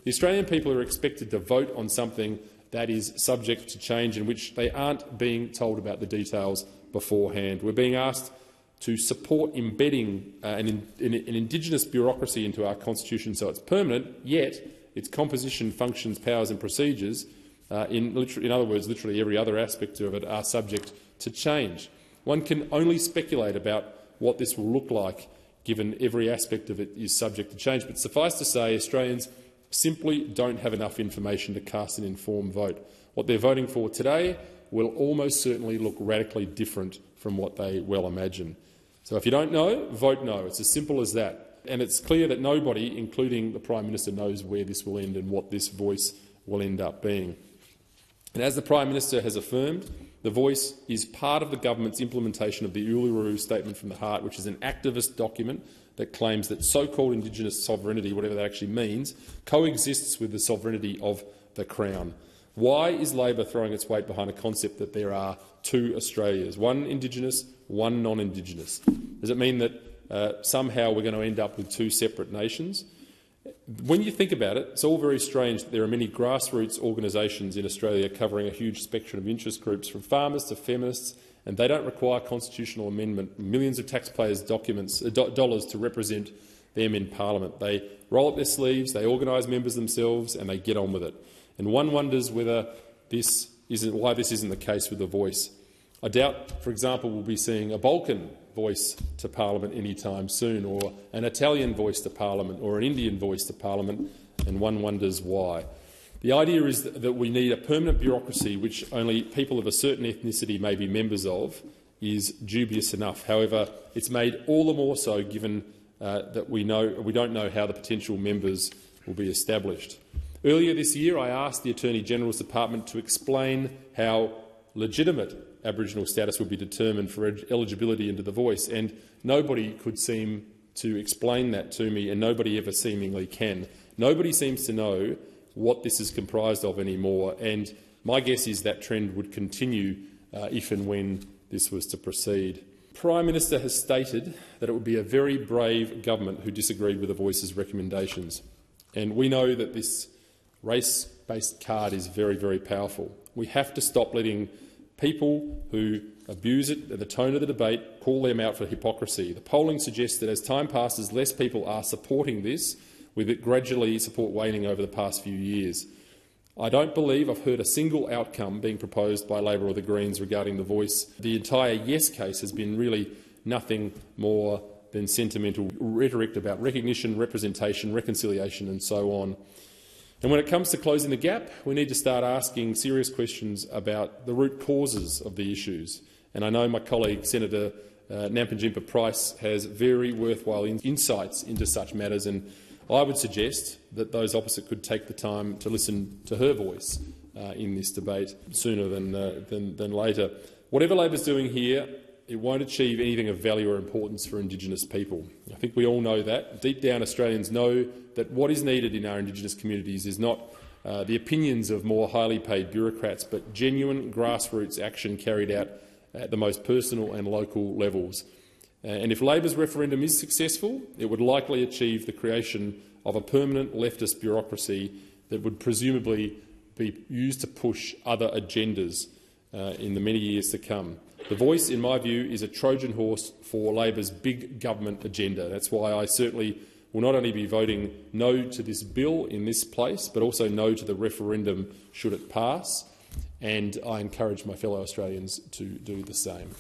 The Australian people are expected to vote on something that is subject to change, in which they aren't being told about the details beforehand. We're being asked to support embedding an Indigenous bureaucracy into our constitution so it's permanent, yet its composition, functions, powers and procedures, in other words, literally every other aspect of it, are subject to change. One can only speculate about what this will look like, given every aspect of it is subject to change. But suffice to say, Australians simply don't have enough information to cast an informed vote. What they're voting for today will almost certainly look radically different from what they well imagine. So if you don't know, vote no. It's as simple as that. And it's clear that nobody, including the Prime Minister, knows where this will end and what this voice will end up being. And as the Prime Minister has affirmed, the voice is part of the government's implementation of the Uluru Statement from the Heart, which is an activist document that claims that so-called Indigenous sovereignty, whatever that actually means, coexists with the sovereignty of the Crown. Why is Labor throwing its weight behind a concept that there are two Australias, one Indigenous, one non-Indigenous? Does it mean that somehow we're going to end up with two separate nations? When you think about it, it's all very strange that there are many grassroots organisations in Australia covering a huge spectrum of interest groups, from farmers to feminists, and they don't require constitutional amendment, millions of taxpayers' dollars to represent them in Parliament. They roll up their sleeves, they organise members themselves, and they get on with it. And one wonders whether why this isn't the case with The Voice. I doubt, for example, we'll be seeing a Balkan voice to Parliament any time soon, or an Italian voice to Parliament, or an Indian voice to Parliament, and one wonders why. The idea is that we need a permanent bureaucracy which only people of a certain ethnicity may be members of is dubious enough. However, it's made all the more so given that we don't know how the potential members will be established. Earlier this year, I asked the Attorney-General's Department to explain how legitimate Aboriginal status would be determined for eligibility into The Voice, and nobody could seem to explain that to me, and nobody ever seemingly can. Nobody seems to know what this is comprised of anymore, and my guess is that trend would continue if and when this was to proceed. The Prime Minister has stated that it would be a very brave government who disagreed with The Voice's recommendations, and we know that this race-based card is very, very powerful. We have to stop letting people who abuse it at the tone of the debate call them out for hypocrisy. The polling suggests that as time passes, less people are supporting this, with it gradually support waning over the past few years. I don't believe I've heard a single outcome being proposed by Labor or the Greens regarding The Voice. The entire yes case has been really nothing more than sentimental rhetoric about recognition, representation, reconciliation and so on. And when it comes to closing the gap, we need to start asking serious questions about the root causes of the issues. And I know my colleague, Senator Nampijinpa Price, has very worthwhile insights into such matters, and I would suggest that those opposite could take the time to listen to her voice in this debate sooner than later. Whatever Labor's doing here, it won't achieve anything of value or importance for Indigenous people. I think we all know that. Deep down, Australians know that what is needed in our Indigenous communities is not the opinions of more highly paid bureaucrats, but genuine grassroots action carried out at the most personal and local levels. And if Labor's referendum is successful, it would likely achieve the creation of a permanent leftist bureaucracy that would presumably be used to push other agendas in the many years to come. The Voice, in my view, is a Trojan horse for Labor's big government agenda. That's why I certainly will not only be voting no to this bill in this place, but also no to the referendum should it pass, and I encourage my fellow Australians to do the same.